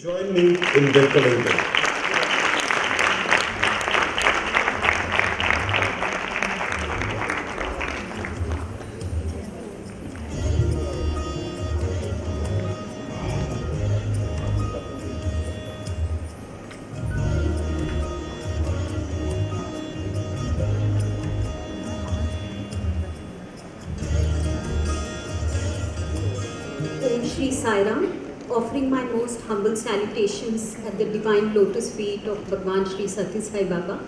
join me in welcoming them. Shri Sai Ram, offering my most humble salutations at the divine lotus feet of Bhagwan Shri Sathya Sai Baba,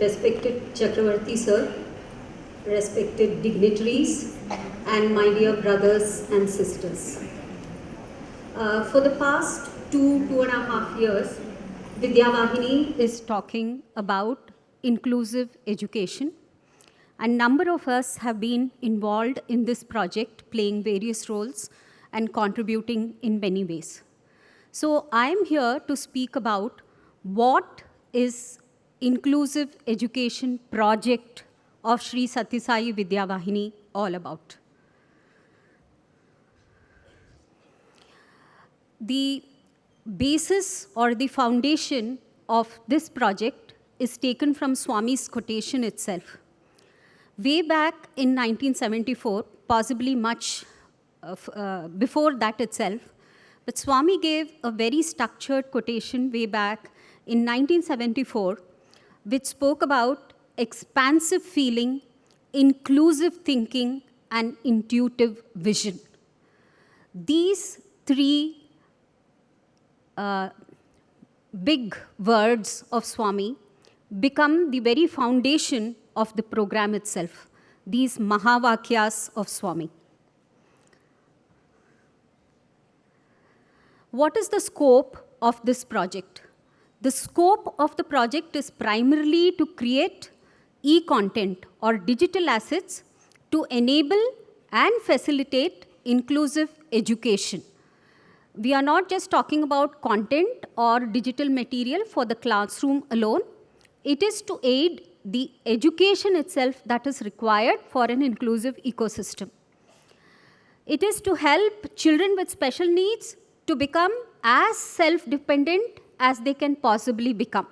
respected Chakravarti sir, respected dignitaries, and my dear brothers and sisters. For the past 2.5 years, Vidya Vahini is talking about inclusive education, and number of us have been involved in this project, playing various roles and contributing in many ways. So I am here to speak about what is inclusive education project of Sri Sathya Sai Vidya Vahini all about. The basis or the foundation of this project is taken from Swami's quotation itself. Way back in 1974, possibly much before that itself, but Swami gave a very structured quotation way back in 1974, which spoke about expansive feeling, inclusive thinking, and intuitive vision. These three big words of Swami become the very foundation of the program itself, these Mahavakyas of Swami. What is the scope of this project? The scope of the project is primarily to create e-content or digital assets to enable and facilitate inclusive education. We are not just talking about content or digital material for the classroom alone. It is to aid the education itself that is required for an inclusive ecosystem. It is to help children with special needs to become as self-dependent as they can possibly become.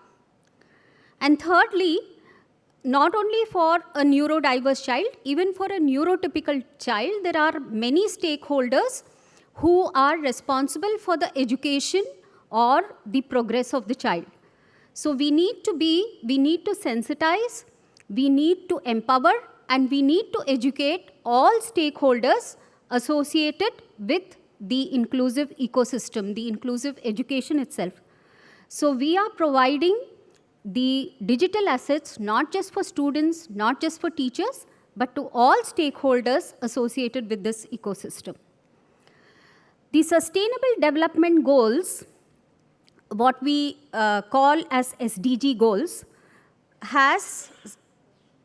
And thirdly, not only for a neurodiverse child, even for a neurotypical child, there are many stakeholders who are responsible for the education or the progress of the child. So we need to sensitize, we need to empower, and we need to educate all stakeholders associated with the inclusive ecosystem, the inclusive education itself. So we are providing the digital assets not just for students, not just for teachers, but to all stakeholders associated with this ecosystem. The Sustainable Development Goals, what we call as SDG goals, has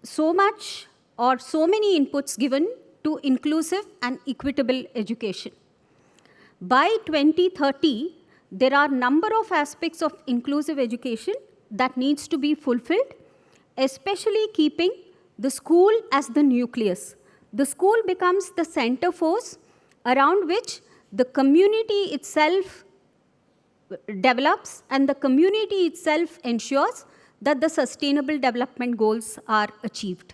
so much or so many inputs given to inclusive and equitable education. By 2030, there are a number of aspects of inclusive education that needs to be fulfilled, especially keeping the school as the nucleus. The school becomes the center force around which the community itself develops and the community itself ensures that the sustainable development goals are achieved.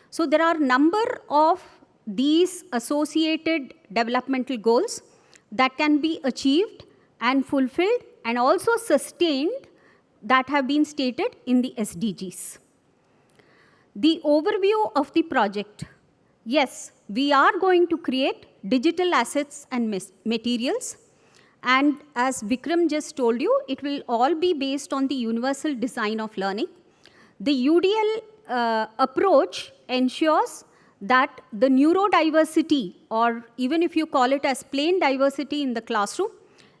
So there are a number of these associated developmental goals that can be achieved and fulfilled and also sustained that have been stated in the SDGs. The overview of the project. Yes, we are going to create digital assets and materials. And as Vikram just told you, it will all be based on the universal design of learning. The UDL approach ensures that the neurodiversity, or even if you call it as plain diversity in the classroom,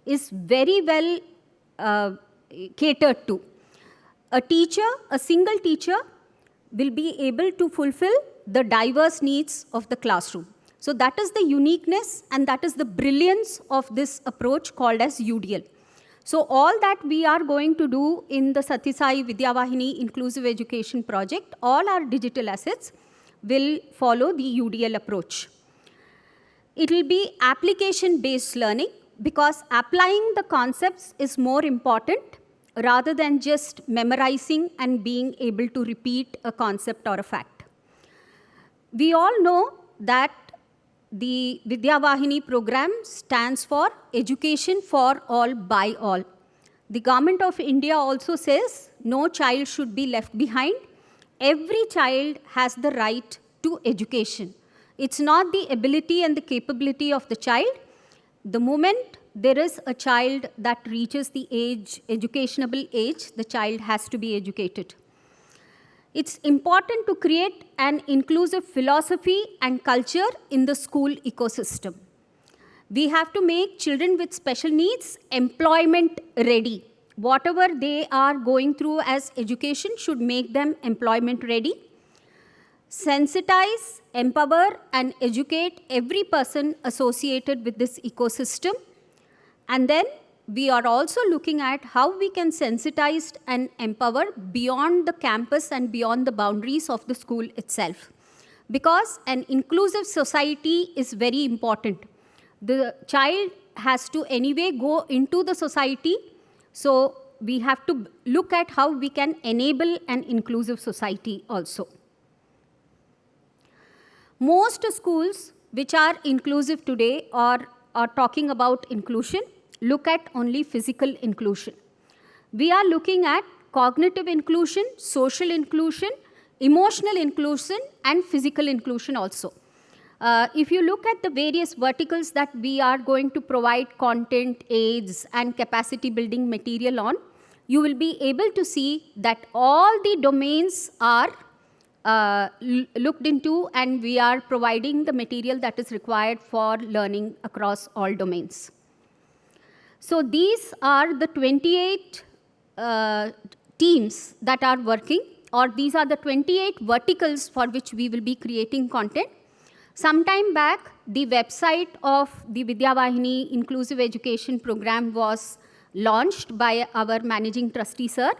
is very well catered to. A single teacher will be able to fulfill the diverse needs of the classroom. So that is the uniqueness and that is the brilliance of this approach called as UDL. So all that we are going to do in the Sathya Sai Vidya Vahini Inclusive Education Project, all our digital assets will follow the UDL approach. It will be application-based learning because applying the concepts is more important rather than just memorizing and being able to repeat a concept or a fact. We all know that the Vidya Vahini program stands for Education for All by All. The Government of India also says no child should be left behind. Every child has the right to education. It's not the ability and the capability of the child. The moment there is a child that reaches the age, educationable age, the child has to be educated. It's important to create an inclusive philosophy and culture in the school ecosystem. We have to make children with special needs employment ready. Whatever they are going through as education should make them employment ready. Sensitize, empower, and educate every person associated with this ecosystem. And then we are also looking at how we can sensitize and empower beyond the campus and beyond the boundaries of the school itself. Because an inclusive society is very important. The child has to anyway go into the society, so we have to look at how we can enable an inclusive society also. Most schools which are inclusive today or are talking about inclusion look at only physical inclusion. We are looking at cognitive inclusion, social inclusion, emotional inclusion, and physical inclusion also. If you look at the various verticals that we are going to provide content, aids, and capacity building material on, you will be able to see that all the domains are looked into, and we are providing the material that is required for learning across all domains. So these are the 28 teams that are working, or these are the 28 verticals for which we will be creating content. Sometime back, the website of the Vidya Vahini Inclusive Education Program was launched by our managing trustee, sir.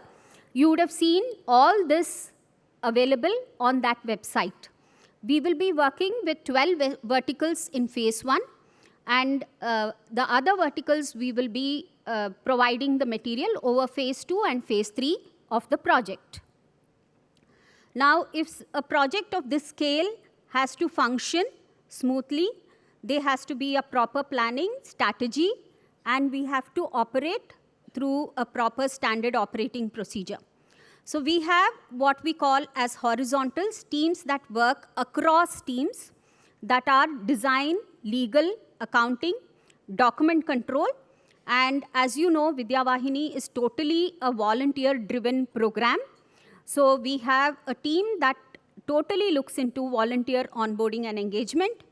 You would have seen all this available on that website. We will be working with 12 verticals in phase 1, and the other verticals we will be providing the material over phase 2 and phase 3 of the project. Now, if a project of this scale has to function smoothly, there has to be a proper planning, strategy, and we have to operate through a proper standard operating procedure. So we have what we call as horizontals, teams that work across teams that are design, legal, accounting, document control. And as you know, Vidya Vahini is totally a volunteer-driven program. So we have a team that totally looks into volunteer onboarding and engagement.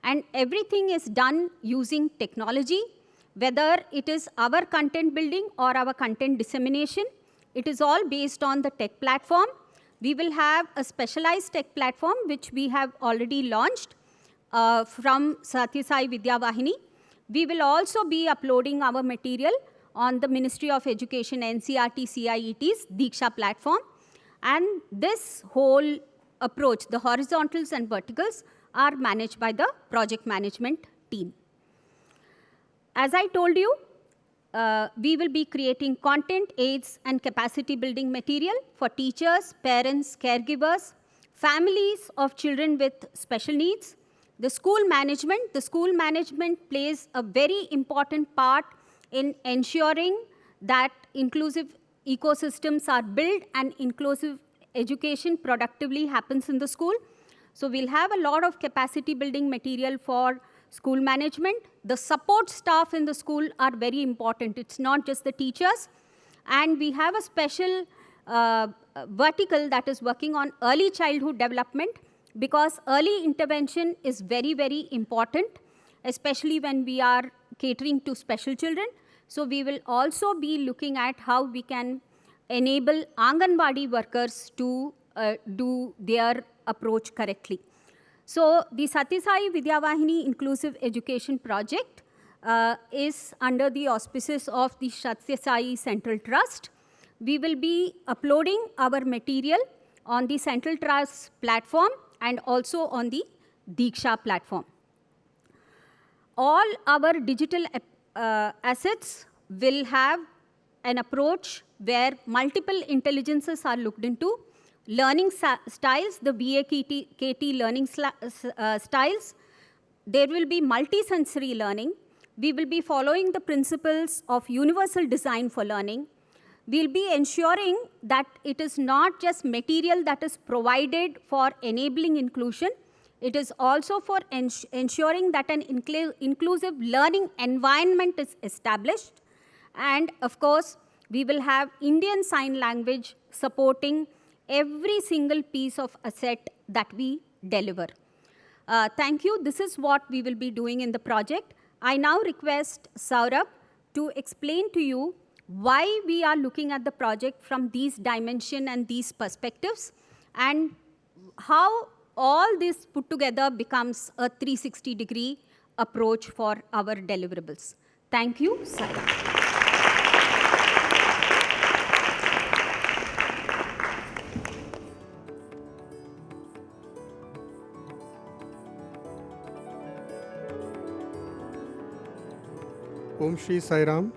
And everything is done using technology, whether it is our content building or our content dissemination. It is all based on the tech platform. We will have a specialized tech platform which we have already launched from Sathya Sai Vidya Vahini. We will also be uploading our material on the Ministry of Education NCERT CIET's Diksha platform. And this whole approach, the horizontals and verticals, are managed by the project management team. As I told you, we will be creating content, aids, and capacity building material for teachers, parents, caregivers, families of children with special needs. The school management plays a very important part in ensuring that inclusive ecosystems are built and inclusive education productively happens in the school. So we'll have a lot of capacity building material for school management. The support staff in the school are very important. It's not just the teachers. And we have a special vertical that is working on early childhood development, because early intervention is very, very important, especially when we are catering to special children. So we will also be looking at how we can enable Anganwadi workers to do their approach correctly. So the Sathya Sai Vidya Vahini Inclusive Education Project is under the auspices of the Sathya Sai Central Trust. We will be uploading our material on the Central Trust platform and also on the Diksha platform. All our digital assets will have an approach where multiple intelligences are looked into. Learning styles, the BAKT learning styles, there will be multisensory learning. We will be following the principles of universal design for learning. We'll be ensuring that it is not just material that is provided for enabling inclusion, it is also for ensuring that an inclusive learning environment is established. And of course, we will have Indian Sign Language supporting every single piece of asset that we deliver. Thank you. This is what we will be doing in the project. I now request Saurabh to explain to you why we are looking at the project from these dimensions and these perspectives, and how all this put together becomes a 360-degree approach for our deliverables. Thank you, Saurabh. Om Shri Sai Ram.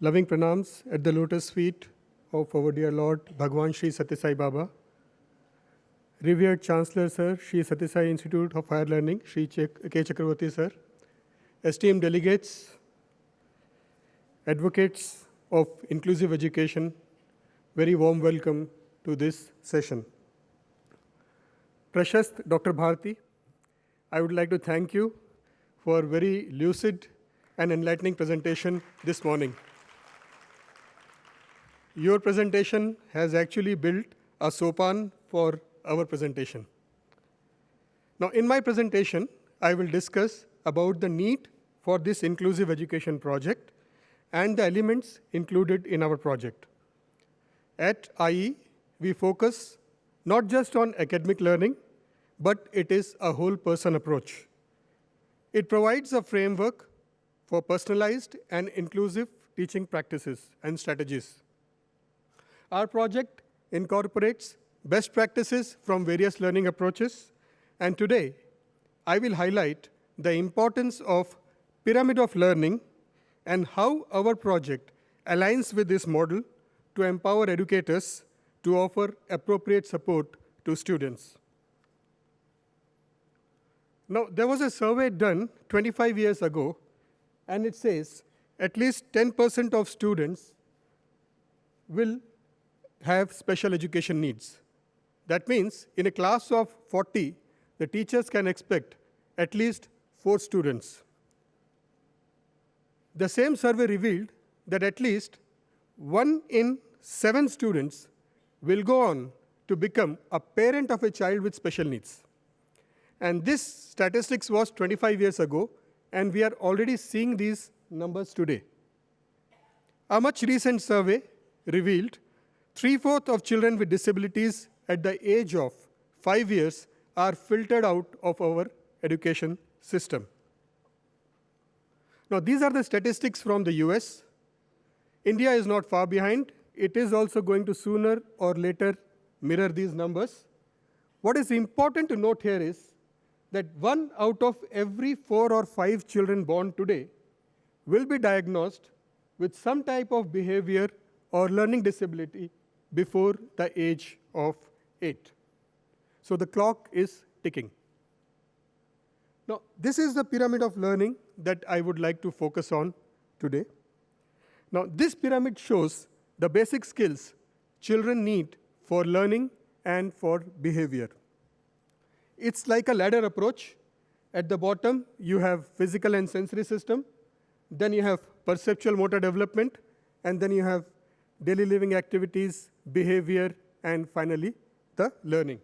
Loving pranams at the lotus feet of our dear Lord Bhagwan Shri Sathya Sai Baba. Revered Chancellor Sir, Shri Sathya Sai Institute of Higher Learning, Shri K. Chakravarti Sir. Esteemed delegates, advocates of inclusive education, very warm welcome to this session. Precious Dr. Bharti, I would like to thank you for very lucid and enlightening presentation this morning. Your presentation has actually built a sopan for our presentation. Now, in my presentation, I will discuss about the need for this inclusive education project and the elements included in our project. At IE, we focus not just on academic learning, but it is a whole person approach. It provides a framework for personalized and inclusive teaching practices and strategies. Our project incorporates best practices from various learning approaches, and today I will highlight the importance of pyramid of learning and how our project aligns with this model to empower educators to offer appropriate support to students. Now, there was a survey done 25 years ago, and it says at least 10% of students will have special education needs. That means in a class of 40, the teachers can expect at least 4 students. The same survey revealed that at least 1 in 7 students will go on to become a parent of a child with special needs. And this statistics was 25 years ago, and we are already seeing these numbers today. A much recent survey revealed 3/4 of children with disabilities at the age of 5 years are filtered out of our education system. Now, these are the statistics from the US. India is not far behind. It is also going to sooner or later mirror these numbers. What is important to note here is that 1 out of every 4 or 5 children born today will be diagnosed with some type of behavior or learning disability before the age of 8. So the clock is ticking. Now, this is the pyramid of learning that I would like to focus on today. Now, this pyramid shows the basic skills children need for learning and for behavior. It's like a ladder approach. At the bottom, you have physical and sensory system. Then you have perceptual motor development. And then you have daily living activities, behavior, and finally, the learning.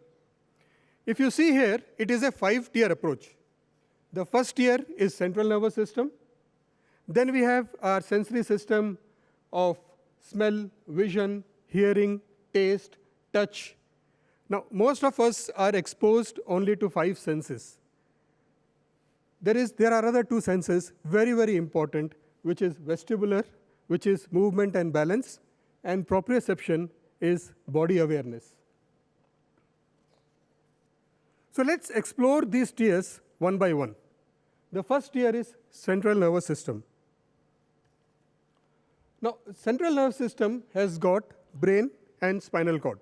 If you see here, it is a 5-tier approach. The first tier is central nervous system. Then we have our sensory system of smell, vision, hearing, taste, touch. Now, most of us are exposed only to 5 senses. There are other 2 senses, very, very important, which is vestibular, which is movement and balance, and proprioception is body awareness. So let's explore these tiers one by one. The first tier is central nervous system. Now, central nervous system has got brain and spinal cord.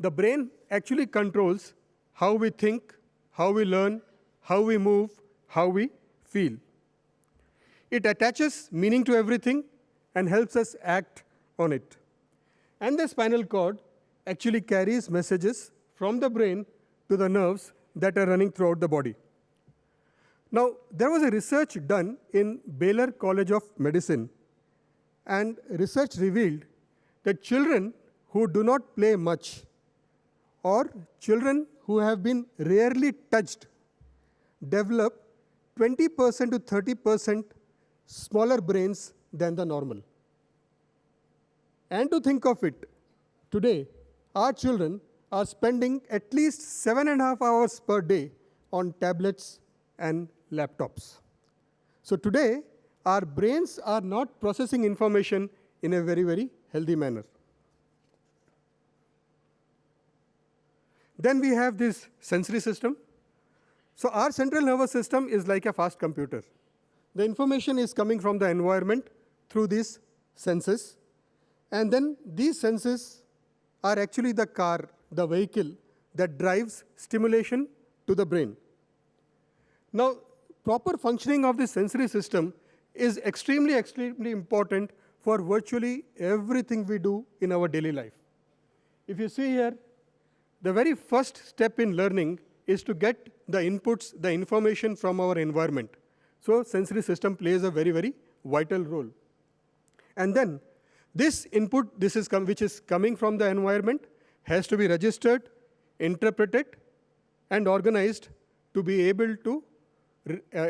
The brain actually controls how we think, how we learn, how we move, how we feel. It attaches meaning to everything and helps us act on it. And the spinal cord actually carries messages from the brain to the nerves that are running throughout the body. Now, there was a research done in Baylor College of Medicine, and research revealed that children who do not play much or children who have been rarely touched develop 20% to 30% smaller brains than the normal. And to think of it, today, our children are spending at least 7.5 hours per day on tablets and laptops. So today, our brains are not processing information in a very, very healthy manner. Then we have this sensory system. So our central nervous system is like a fast computer. The information is coming from the environment through these senses. And then these senses are actually the car, the vehicle that drives stimulation to the brain. Now, proper functioning of the sensory system is extremely, extremely important for virtually everything we do in our daily life. If you see here, the very first step in learning is to get the inputs, the information from our environment. So sensory system plays a very, very vital role. And then this input, which is coming from the environment, has to be registered, interpreted, and organized to be able to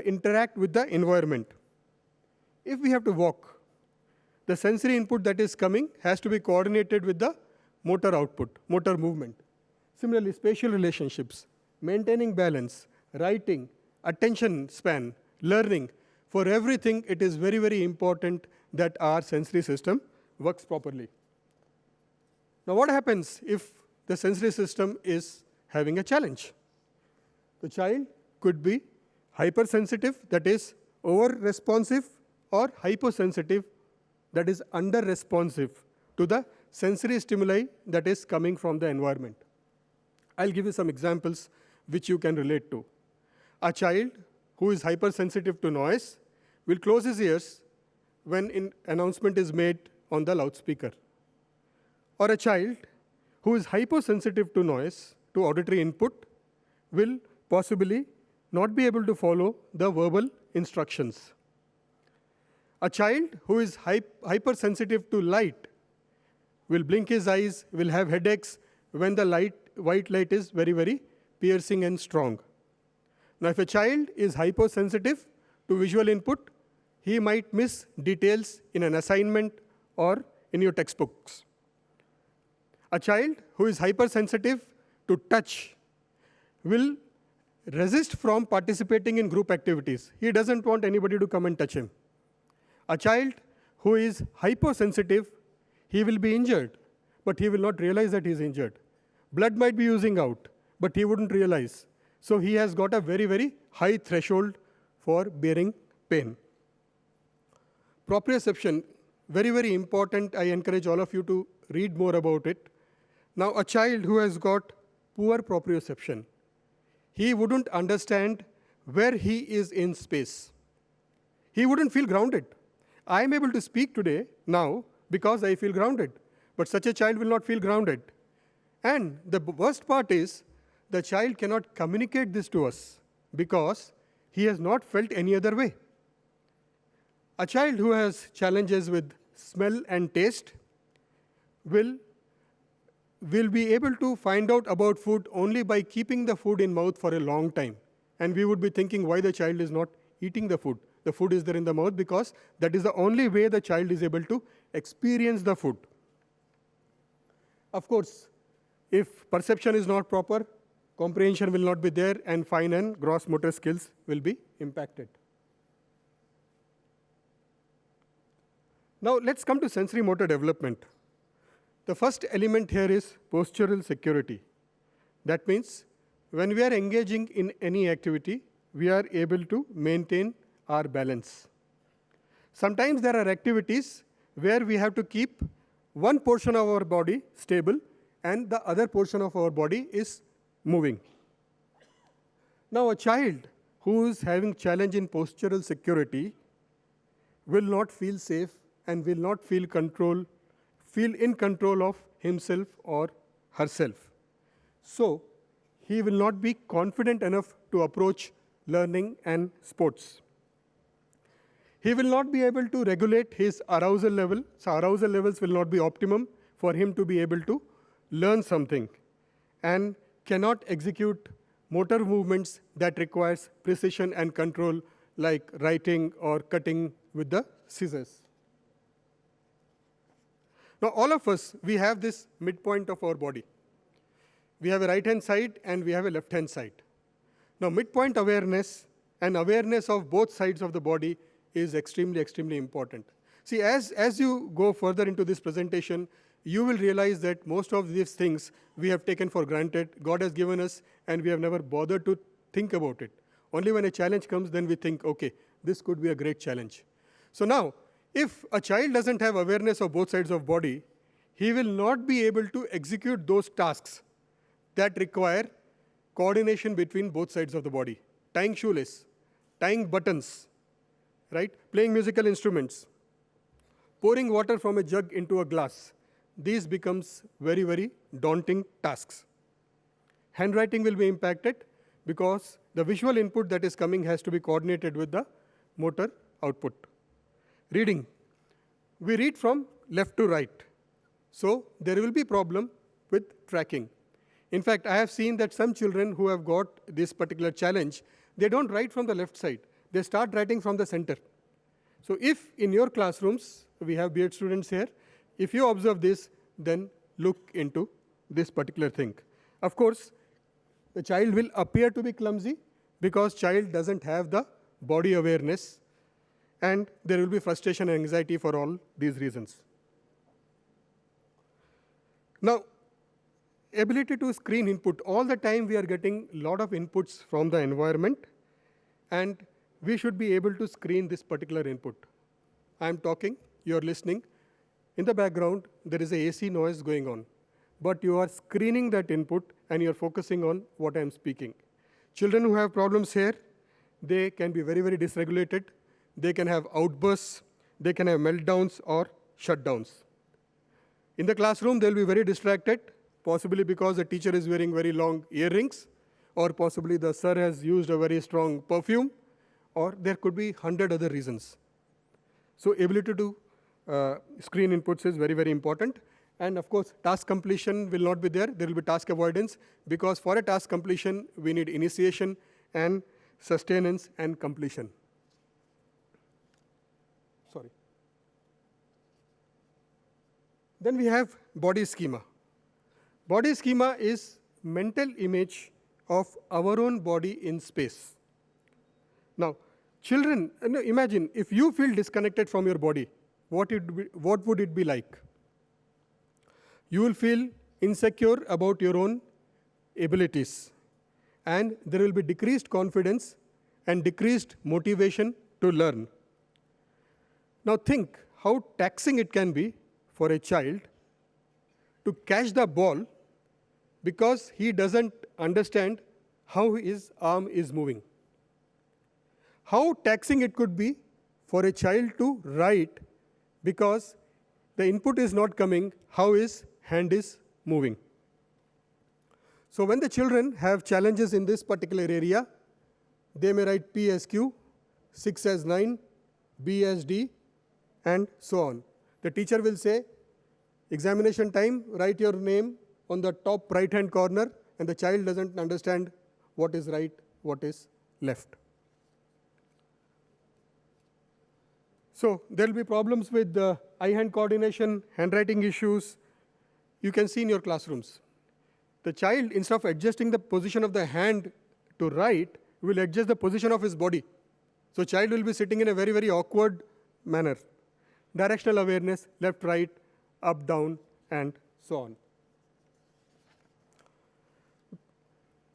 interact with the environment. If we have to walk, the sensory input that is coming has to be coordinated with the motor output, motor movement. Similarly, spatial relationships, maintaining balance, writing, attention span, learning. For everything, it is very, very important that our sensory system works properly. Now, what happens if the sensory system is having a challenge? The child could be hypersensitive, that is over-responsive, or hyposensitive, that is under-responsive to the sensory stimuli that is coming from the environment. I'll give you some examples which you can relate to. A child who is hypersensitive to noise will close his ears when an announcement is made on the loudspeaker. Or a child who is hyposensitive to noise, to auditory input, will possibly not be able to follow the verbal instructions. A child who is hypersensitive to light will blink his eyes, will have headaches when the white light is very, very piercing and strong. Now, if a child is hypersensitive to visual input, he might miss details in an assignment or in your textbooks. A child who is hypersensitive to touch will resist from participating in group activities. He doesn't want anybody to come and touch him. A child who is hypersensitive, he will be injured, but he will not realize that he is injured. Blood might be oozing out, but he wouldn't realize. So he has got a very, very high threshold for bearing pain. Proprioception, very, very important. I encourage all of you to read more about it. Now, a child who has got poor proprioception, he wouldn't understand where he is in space. He wouldn't feel grounded. I am able to speak today, now, because I feel grounded. But such a child will not feel grounded. And the worst part is, the child cannot communicate this to us because he has not felt any other way. A child who has challenges with smell and taste will be able to find out about food only by keeping the food in mouth for a long time. And we would be thinking why the child is not eating the food. The food is there in the mouth because that is the only way the child is able to experience the food. Of course, if perception is not proper, comprehension will not be there, and fine and gross motor skills will be impacted. Now, let's come to sensory motor development. The first element here is postural security. That means when we are engaging in any activity, we are able to maintain our balance. Sometimes there are activities where we have to keep one portion of our body stable and the other portion of our body is moving. Now, a child who is having challenge in postural security will not feel safe and will not feel in control of himself or herself. So, he will not be confident enough to approach learning and sports. He will not be able to regulate his arousal level. So arousal levels will not be optimum for him to be able to learn something and cannot execute motor movements that requires precision and control like writing or cutting with the scissors. Now all of us, we have this midpoint of our body. We have a right-hand side and we have a left-hand side. Now midpoint awareness and awareness of both sides of the body is extremely, extremely important. See, as you go further into this presentation, you will realize that most of these things we have taken for granted, God has given us, and we have never bothered to think about it. Only when a challenge comes, then we think, okay, this could be a great challenge. So now, if a child doesn't have awareness of both sides of body, he will not be able to execute those tasks that require coordination between both sides of the body. Tying shoelace, tying buttons, right? Playing musical instruments, pouring water from a jug into a glass. These becomes very, very daunting tasks. Handwriting will be impacted because the visual input that is coming has to be coordinated with the motor output. Reading. We read from left to right. So there will be problem with tracking. In fact, I have seen that some children who have got this particular challenge, they don't write from the left side. They start writing from the center. So if in your classrooms, we have B.Ed students here, if you observe this, then look into this particular thing. Of course, the child will appear to be clumsy because child doesn't have the body awareness, and there will be frustration and anxiety for all these reasons. Now, ability to screen input. All the time we are getting a lot of inputs from the environment, and we should be able to screen this particular input. I'm talking, you're listening. In the background, there is a AC noise going on, but you are screening that input and you're focusing on what I'm speaking. Children who have problems here, they can be very, very dysregulated. They can have outbursts, they can have meltdowns or shutdowns. In the classroom, they'll be very distracted, possibly because the teacher is wearing very long earrings, or possibly the sir has used a very strong perfume, or there could be 100 other reasons. So ability to screen inputs is very, very important. And of course, task completion will not be there. There will be task avoidance, because for a task completion, we need initiation and sustenance and completion. Sorry. Then we have body schema. Body schema is mental image of our own body in space. Now, children, imagine if you feel disconnected from your body, what would it be like? You will feel insecure about your own abilities, and there will be decreased confidence and decreased motivation to learn. Now think how taxing it can be for a child to catch the ball because he doesn't understand how his arm is moving. How taxing it could be for a child to write because the input is not coming, how his hand is moving. So when the children have challenges in this particular area, they may write P as Q, 6 as 9, B as D, and so on. The teacher will say, examination time, write your name on the top right-hand corner, and the child doesn't understand what is right, what is left. So there will be problems with eye-hand coordination, handwriting issues. You can see in your classrooms. The child, instead of adjusting the position of the hand to write, will adjust the position of his body. So child will be sitting in a very, very awkward manner. Directional awareness, left, right, up, down, and so on.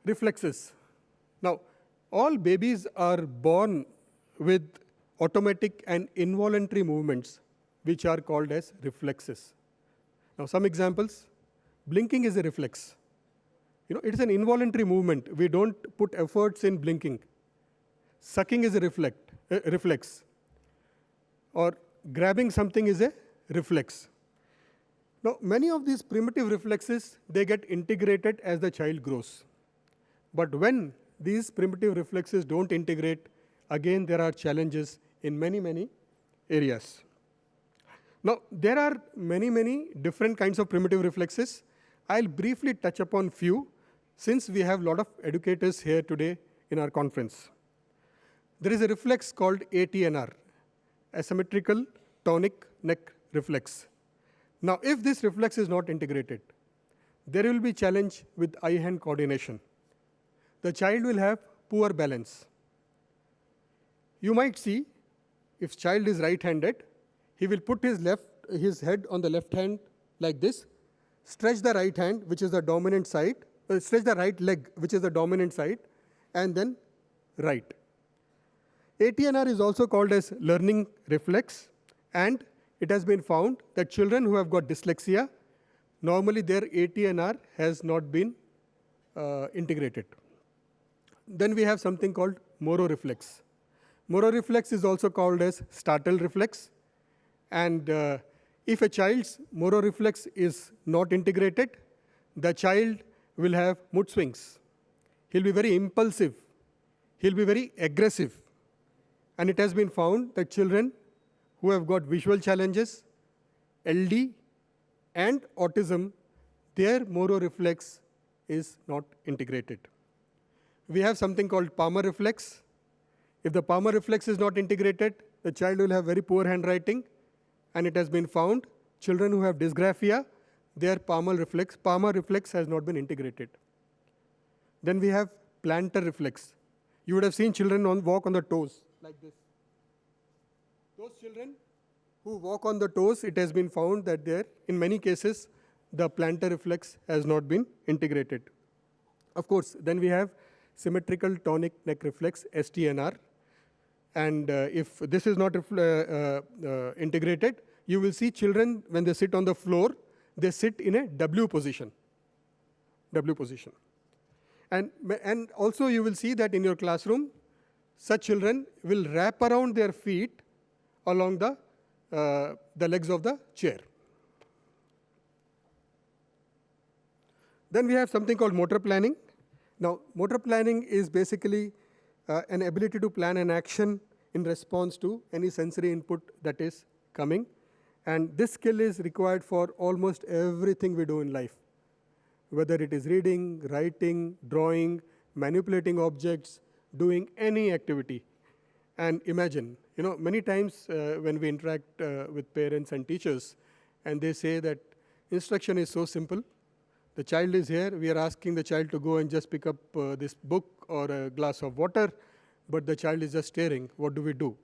Reflexes. Now, all babies are born with automatic and involuntary movements which are called as reflexes. Now, some examples. Blinking is a reflex. It is an involuntary movement. We don't put efforts in blinking. Sucking is a reflex. Or grabbing something is a reflex. Now, many of these primitive reflexes, they get integrated as the child grows. But when these primitive reflexes don't integrate, again, there are challenges in many, many areas. Now, there are many, many different kinds of primitive reflexes. I'll briefly touch upon few, since we have a lot of educators here today in our conference. There is a reflex called ATNR, asymmetrical tonic neck reflex. Now, if this reflex is not integrated, there will be challenge with eye-hand coordination. The child will have poor balance. You might see, if child is right-handed, he will put his head on the left hand like this, stretch the right hand, which is the dominant side, stretch the right leg, which is the dominant side, and then right. ATNR is also called as learning reflex, and it has been found that children who have got dyslexia, normally their ATNR has not been integrated. Then we have something called Moro reflex. Moro reflex is also called as startle reflex. And if a child's Moro reflex is not integrated, the child will have mood swings. He'll be very impulsive. He'll be very aggressive. And it has been found that children who have got visual challenges, LD, and autism, their Moro reflex is not integrated. We have something called Palmar reflex. If the Palmar reflex is not integrated, the child will have very poor handwriting. And it has been found, children who have dysgraphia, their Palmar reflex has not been integrated. Then we have plantar reflex. You would have seen children walk on the toes, like this. Those children who walk on the toes, it has been found that in many cases, the plantar reflex has not been integrated. Of course, then we have symmetrical tonic neck reflex, STNR. And if this is not integrated, you will see children, when they sit on the floor, they sit in a W position. And also you will see that in your classroom, such children will wrap around their feet along the legs of the chair. Then we have something called motor planning. Now, motor planning is basically an ability to plan an action in response to any sensory input that is coming. And this skill is required for almost everything we do in life, whether it is reading, writing, drawing, manipulating objects, doing any activity. And imagine, many times when we interact with parents and teachers, and they say that instruction is so simple. The child is here, we are asking the child to go and just pick up this book or a glass of water, but the child is just staring. What do we do?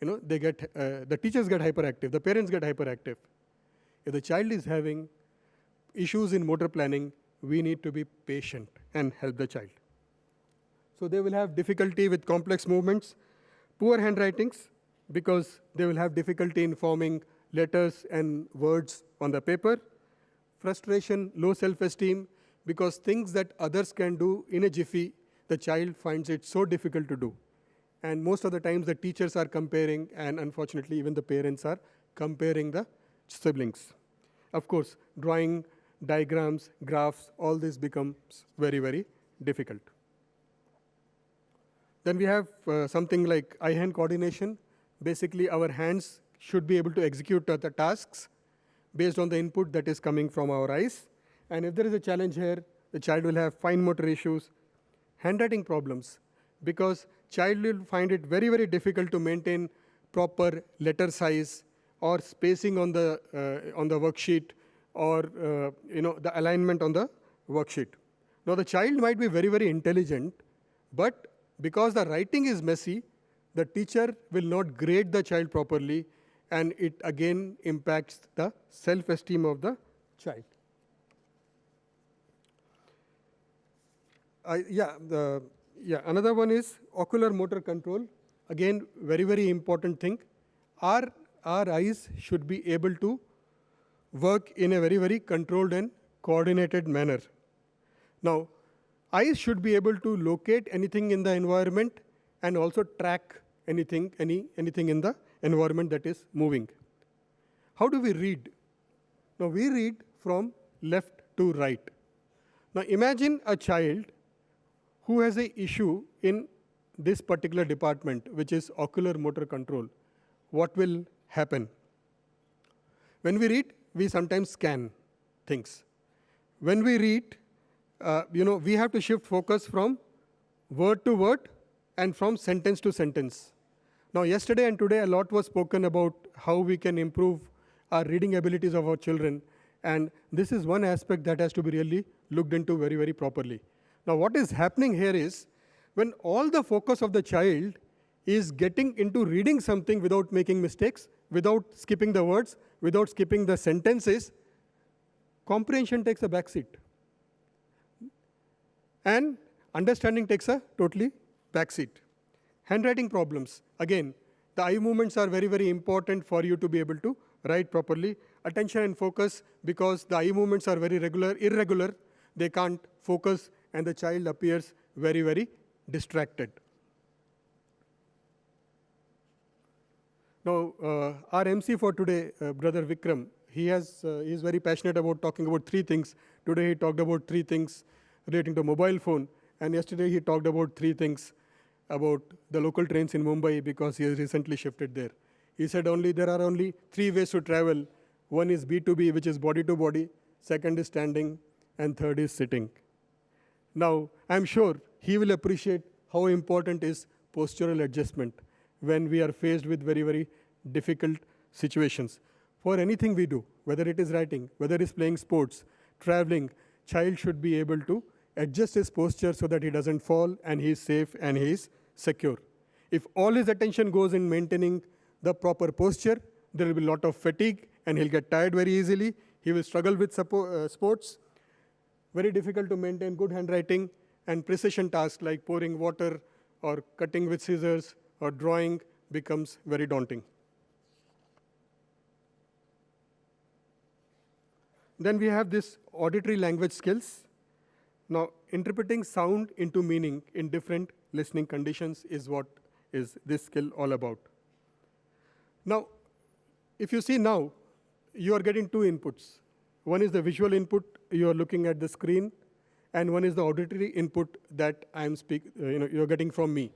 The teachers get hyperactive, the parents get hyperactive. If the child is having issues in motor planning, we need to be patient and help the child. So they will have difficulty with complex movements, poor handwritings, because they will have difficulty in forming letters and words on the paper. Frustration, low self-esteem, because things that others can do in a jiffy, the child finds it so difficult to do. And most of the times the teachers are comparing, and unfortunately even the parents are comparing the siblings. Of course, drawing diagrams, graphs, all this becomes very, very difficult. Then we have something like eye-hand coordination. Basically, our hands should be able to execute the tasks based on the input that is coming from our eyes. And if there is a challenge here, the child will have fine motor issues, handwriting problems, because child will find it very, very difficult to maintain proper letter size or spacing on the worksheet, or the alignment on the worksheet. Now, the child might be very, very intelligent, but because the writing is messy, the teacher will not grade the child properly, and it again impacts the self-esteem of the child. Another one is ocular motor control. again, very, very important thing. Our eyes should be able to work in a very, very controlled and coordinated manner. Now, eyes should be able to locate anything in the environment and also track anything in the environment that is moving. How do we read? Now, we read from left to right. Now, imagine a child who has an issue in this particular department, which is ocular motor control. What will happen? When we read, we sometimes scan things. When we read, we have to shift focus from word to word and from sentence to sentence. Now, yesterday and today, a lot was spoken about how we can improve our reading abilities of our children. And this is one aspect that has to be really looked into very, very properly. Now, what is happening here is, when all the focus of the child is getting into reading something without making mistakes, without skipping the words, without skipping the sentences, comprehension takes a backseat. And understanding takes a totally backseat. Handwriting problems. Again, the eye movements are very, very important for you to be able to write properly. Attention and focus, because the eye movements are very irregular, they can't focus, and the child appears very, very distracted. Now, our MC for today, Brother Vikram, he is very passionate about talking about three things. Today he talked about three things relating to mobile phone, and yesterday he talked about three things about the local trains in Mumbai, because he has recently shifted there. He said there are only three ways to travel. One is B2B, which is body to body. Second is standing, and third is sitting. Now, I'm sure he will appreciate how important is postural adjustment when we are faced with very, very difficult situations. For anything we do, whether it is writing, whether it is playing sports, traveling, child should be able to adjust his posture so that he doesn't fall and he is safe and he is secure. If all his attention goes in maintaining the proper posture, there will be a lot of fatigue and he'll get tired very easily. He will struggle with sports. Very difficult to maintain good handwriting, and precision tasks like pouring water or cutting with scissors or drawing becomes very daunting. Then we have this auditory language skills. Now, interpreting sound into meaning in different listening conditions is what is this skill all about. Now, if you see now, you are getting two inputs. One is the visual input, you are looking at the screen, and one is the auditory input that you're getting from me.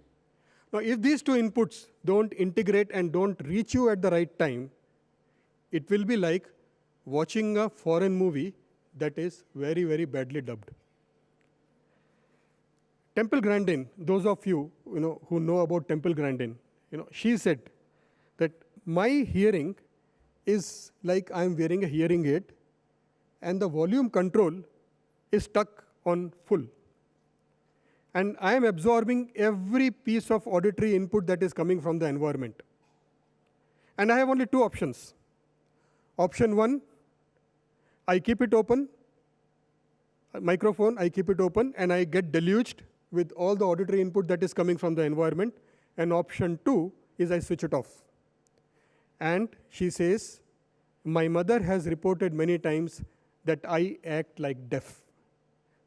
Now, if these two inputs don't integrate and don't reach you at the right time, it will be like watching a foreign movie that is very, very badly dubbed. Temple Grandin, those of you, who know about Temple Grandin, she said that my hearing is like I'm wearing a hearing aid, and the volume control is stuck on full. And I am absorbing every piece of auditory input that is coming from the environment. And I have only two options. Option one, I keep it open, microphone, I keep it open, and I get deluged with all the auditory input that is coming from the environment. And option two is I switch it off. And she says, my mother has reported many times that I act like deaf.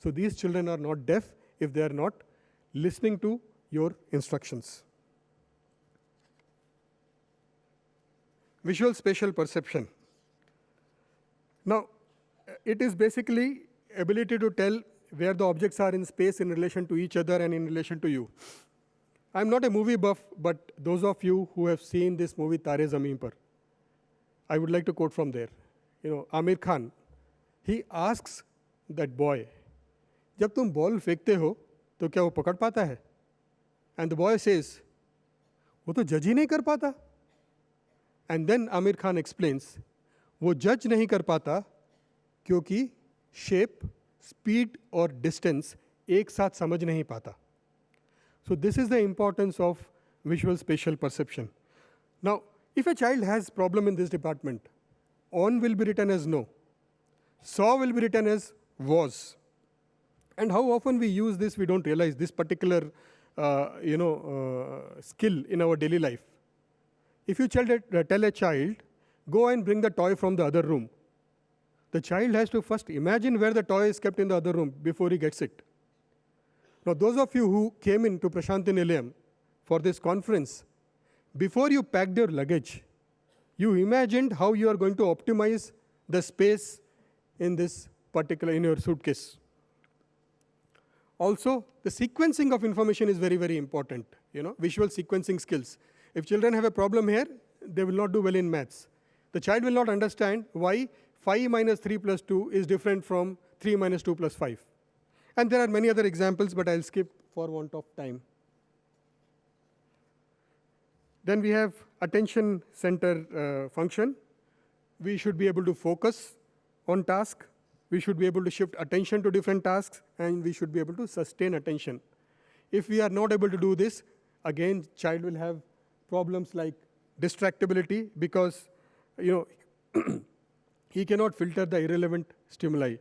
So these children are not deaf if they are not listening to your instructions. Visual spatial perception. Now, it is basically ability to tell where the objects are in space in relation to each other and in relation to you. I'm not a movie buff, but those of you who have seen this movie Tare Zameen Par, I would like to quote from there. Amir Khan, he asks that boy, जब तुम ball फेंकते हो तो क्या वो पकड़ पाता है? And the boy says, वो तो जज ही नहीं कर पाता. And then Amir Khan explains, वो जज नहीं कर पाता क्योंकि shape, speed और distance एक साथ समझ नहीं पाता. So this is the importance of visual spatial perception. Now, if a child has problem in this department, on will be written as no, saw will be written as was. And how often we use this, we don't realize. This particular skill in our daily life. If you tell a child, go and bring the toy from the other room, the child has to first imagine where the toy is kept in the other room before he gets it. Now, those of you who came into Prashanti Nilayam for this conference, before you packed your luggage, you imagined how you are going to optimize the space in your suitcase. Also, the sequencing of information is very, very important. Visual sequencing skills. If children have a problem here, they will not do well in maths. The child will not understand why 5 minus 3 plus 2 is different from 3 minus 2 plus 5. And there are many other examples, but I'll skip for want of time. Then we have attention center function. We should be able to focus on task. We should be able to shift attention to different tasks, and we should be able to sustain attention. If we are not able to do this, again, child will have problems like distractibility because he cannot filter the irrelevant stimuli.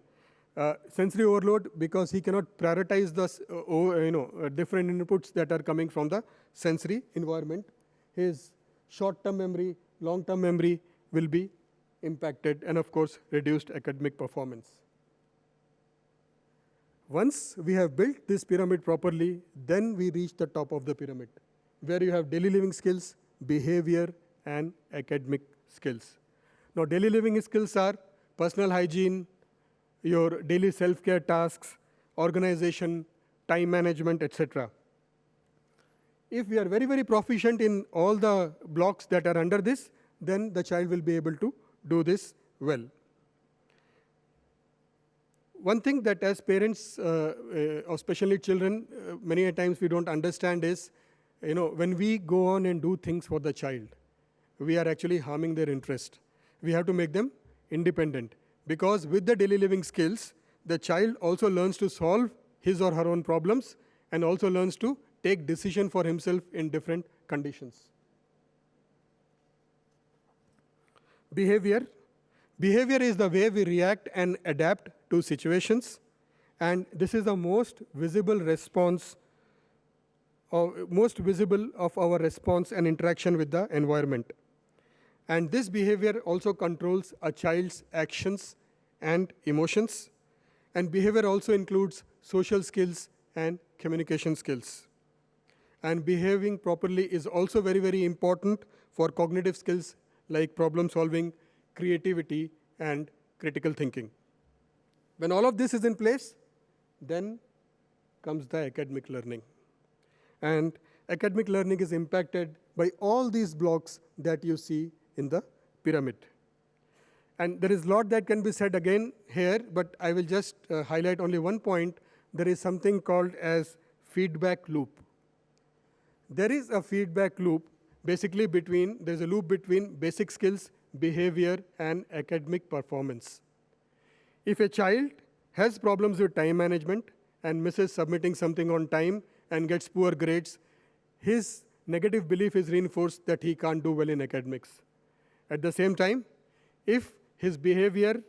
Sensory overload because he cannot prioritize the different inputs that are coming from the sensory environment. His short-term memory, long-term memory will be impacted, and of course, reduced academic performance. Once we have built this pyramid properly, then we reach the top of the pyramid, where you have daily living skills, behavior, and academic skills. Now, daily living skills are personal hygiene, your daily self-care tasks, organization, time management, etc. If we are very, very proficient in all the blocks that are under this, then the child will be able to do this well. One thing that as parents of special needs children, many a times we don't understand is, when we go on and do things for the child, we are actually harming their interest. We have to make them independent. Because with the daily living skills, the child also learns to solve his or her own problems and also learns to take decision for himself in different conditions. Behavior. Behavior is the way we react and adapt to situations. And this is the most visible response, or most visible of our response and interaction with the environment. And this behavior also controls a child's actions and emotions. And behavior also includes social skills and communication skills. And behaving properly is also very, very important for cognitive skills like problem solving, creativity, and critical thinking. When all of this is in place, then comes the academic learning. And academic learning is impacted by all these blocks that you see in the pyramid. And there is a lot that can be said again here, but I will just highlight only one point. There is something called as feedback loop. There is a feedback loop basically there's a loop between basic skills, behavior, and academic performance. If a child has problems with time management and misses submitting something on time and gets poor grades, his negative belief is reinforced that he can't do well in academics. At the same time, if his behavior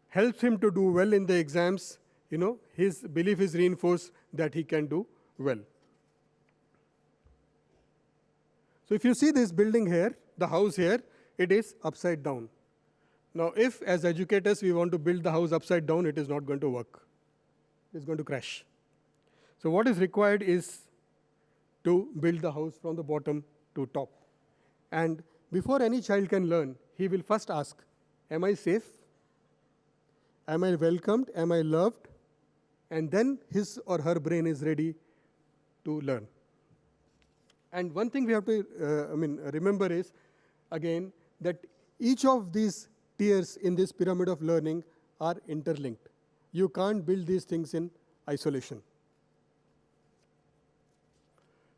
helps him to do well in the exams, his belief is reinforced that he can do well. So if you see this building here, the house here, it is upside down. Now, if as educators we want to build the house upside down, it is not going to work. It's going to crash. So what is required is to build the house from the bottom to top. And before any child can learn, he will first ask, am I safe? Am I welcomed? Am I loved? And then his or her brain is ready to learn. And one thing we have to remember is, again, that each of these tiers in this pyramid of learning are interlinked. You can't build these things in isolation.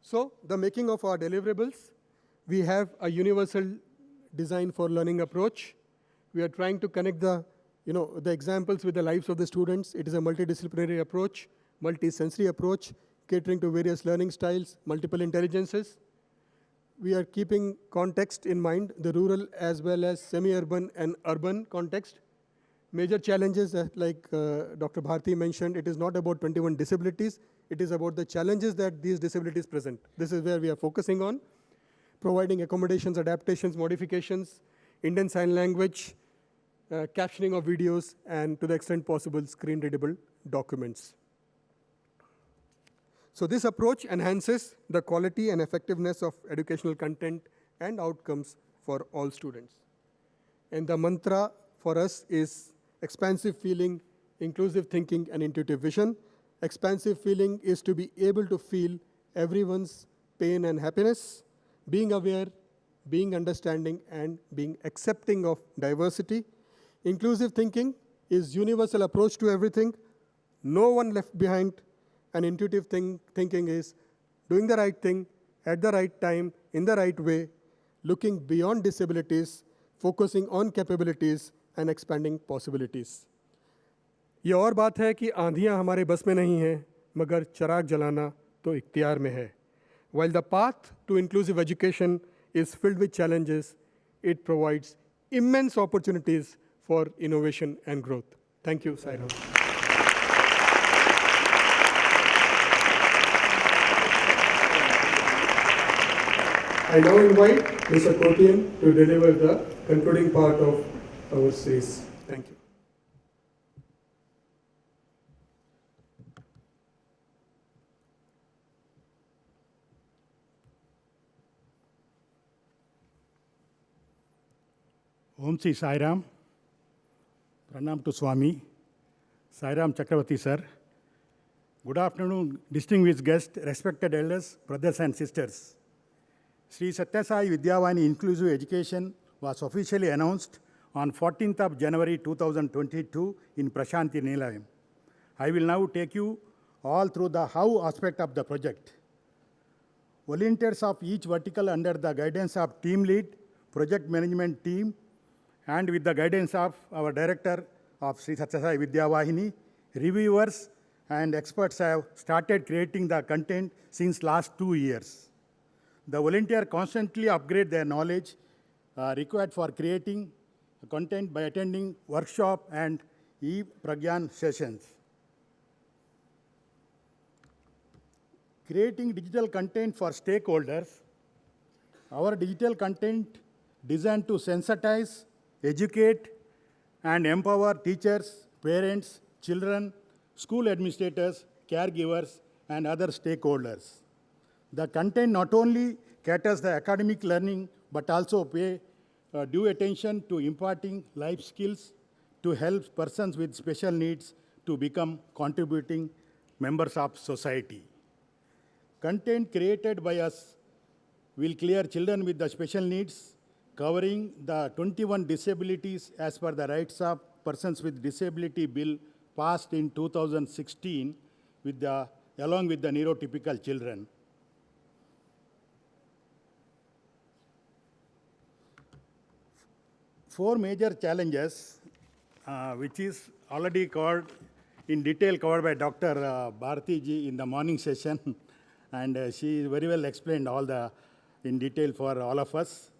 So the making of our deliverables, we have a universal design for learning approach. We are trying to connect the examples with the lives of the students. It is a multidisciplinary approach, multi-sensory approach, catering to various learning styles, multiple intelligences. We are keeping context in mind, the rural as well as semi-urban and urban context. Major challenges, like Dr. Bharti mentioned, it is not about 21 disabilities, it is about the challenges that these disabilities present. This is where we are focusing on, providing accommodations, adaptations, modifications, Indian Sign Language, captioning of videos, and to the extent possible, screen-readable documents. So this approach enhances the quality and effectiveness of educational content and outcomes for all students. And the mantra for us is expansive feeling, inclusive thinking, and intuitive vision. Expansive feeling is to be able to feel everyone's pain and happiness, being aware, being understanding, and being accepting of diversity. Inclusive thinking is universal approach to everything, no one left behind. And intuitive thinking is doing the right thing at the right time, in the right way, looking beyond disabilities, focusing on capabilities, and expanding possibilities. ये और बात है कि आंधियां हमारे बस में नहीं हैं, मगर चराग जलाना तो इख्तियार में है. While the path to inclusive education is filled with challenges, it provides immense opportunities for innovation and growth. Thank you, Saurabh. I now invite Mr. Kotian to deliver the concluding part of our series. Thank you. Om Sri Sai Ram. Pranam to Swami. Sai Ram Chakravarti sir. Good afternoon, distinguished guests, respected elders, brothers and sisters. Sri Satyasai Vidyavani Inclusive Education was officially announced on 14th of January 2022 in Prashanti Nilayam. I will now take you all through the how aspect of the project. Volunteers of each vertical under the guidance of team lead, project management team, and with the guidance of our director of Sri Satyasai Vidyavahini, reviewers and experts have started creating the content since last 2 years. The volunteers constantly upgrade their knowledge required for creating content by attending workshop and e-pragyan sessions. Creating digital content for stakeholders. Our digital content designed to sensitize, educate, and empower teachers, parents, children, school administrators, caregivers, and other stakeholders. The content not only caters the academic learning, but also pay due attention to imparting life skills to help persons with special needs to become contributing members of society. Content created by us will clear children with the special needs, covering the 21 disabilities as per the Rights of Persons with Disability Bill passed in 2016 along with the neurotypical children. 4 major challenges, which is already covered in detail covered by Dr. Bharti ji in the morning session, and she very well explained all the in detail for all of us.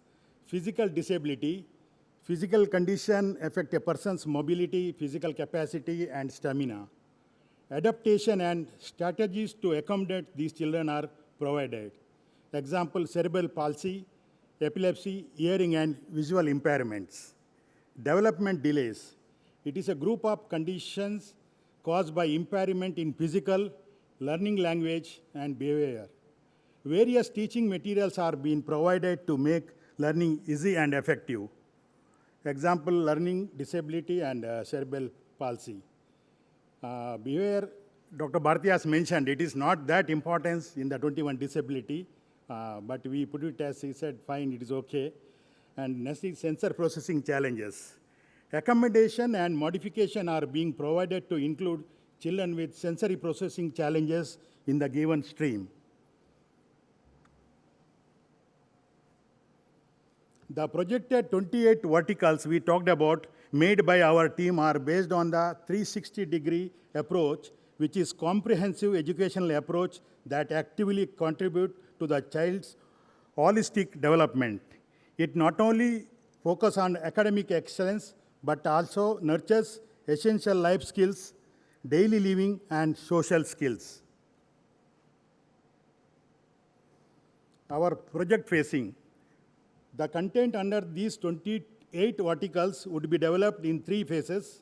Physical disability, physical condition affect a person's mobility, physical capacity, and stamina. Adaptation and strategies to accommodate these children are provided. Example, cerebral palsy, epilepsy, hearing and visual impairments. Development delays. It is a group of conditions caused by impairment in physical, learning language, and behavior. Various teaching materials are being provided to make learning easy and effective. Example, learning disability and cerebral palsy. Behavior, Dr. Bharti has mentioned, it is not that importance in the 21 disability, but we put it as he said, fine, it is okay. And next is sensor processing challenges. Accommodation and modification are being provided to include children with sensory processing challenges in the given stream. The projected 28 verticals we talked about made by our team are based on the 360-degree approach, which is comprehensive educational approach that actively contribute to the child's holistic development. It not only focuses on academic excellence, but also nurtures essential life skills, daily living, and social skills. Our project facing. The content under these 28 verticals would be developed in 3 phases.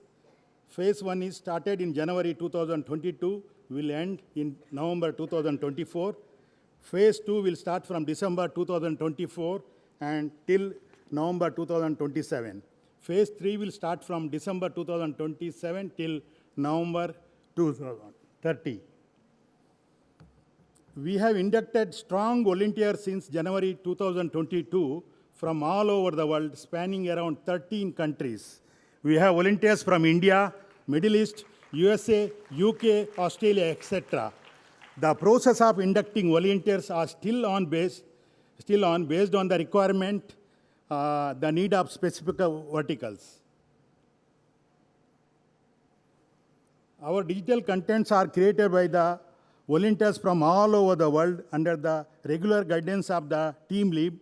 Phase 1 is started in January 2022, will end in November 2024. Phase 2 will start from December 2024 and till November 2027. Phase 3 will start from December 2027 till November 2030. We have inducted strong volunteers since January 2022 from all over the world, spanning around 13 countries. We have volunteers from India, Middle East, USA, UK, Australia, etc. The process of inducting volunteers are still on based on the requirement, the need of specific verticals. Our digital contents are created by the volunteers from all over the world under the regular guidance of the team lead,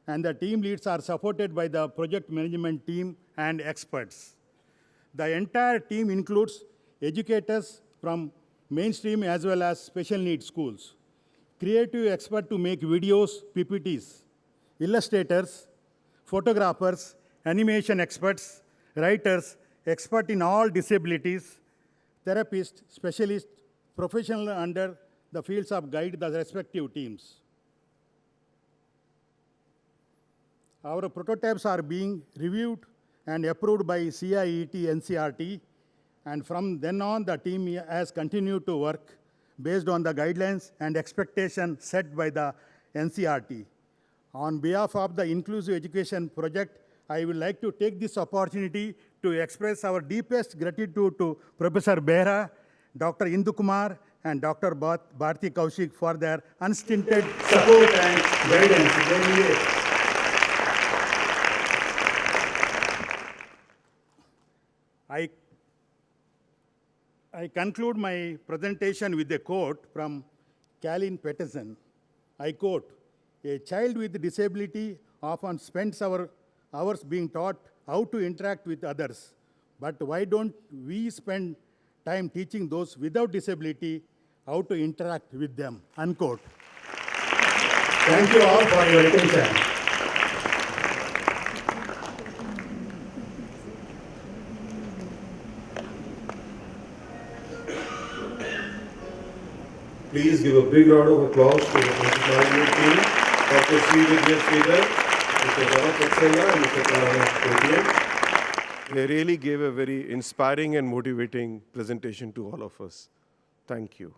and the team leads are supported by the project management team and experts. The entire team includes educators from mainstream as well as special needs schools, creative experts to make videos, PPTs, illustrators, photographers, animation experts, writers, expert in all disabilities, therapists, specialists, professional under the fields of guide the respective teams. Our prototypes are being reviewed and approved by CIET NCRT, and from then on the team has continued to work based on the guidelines and expectations set by the NCRT. On behalf of the Inclusive Education Project, I would like to take this opportunity to express our deepest gratitude to Professor Behra, Dr. Indu Kumar, and Dr. Bharti Kaushik for their unstinted support and guidance. I conclude my presentation with a quote from Calvin Peterson. I quote, "A child with disability often spends hours being taught how to interact with others, but why don't we spend time teaching those without disability how to interact with them?" Unquote. Thank you all for your attention. Please give a big round of applause to the project management team, Dr. Srividya Sridhar, Mr. Tharanatha, and Mr. Tharanatha. They really gave a very inspiring and motivating presentation to all of us. Thank you.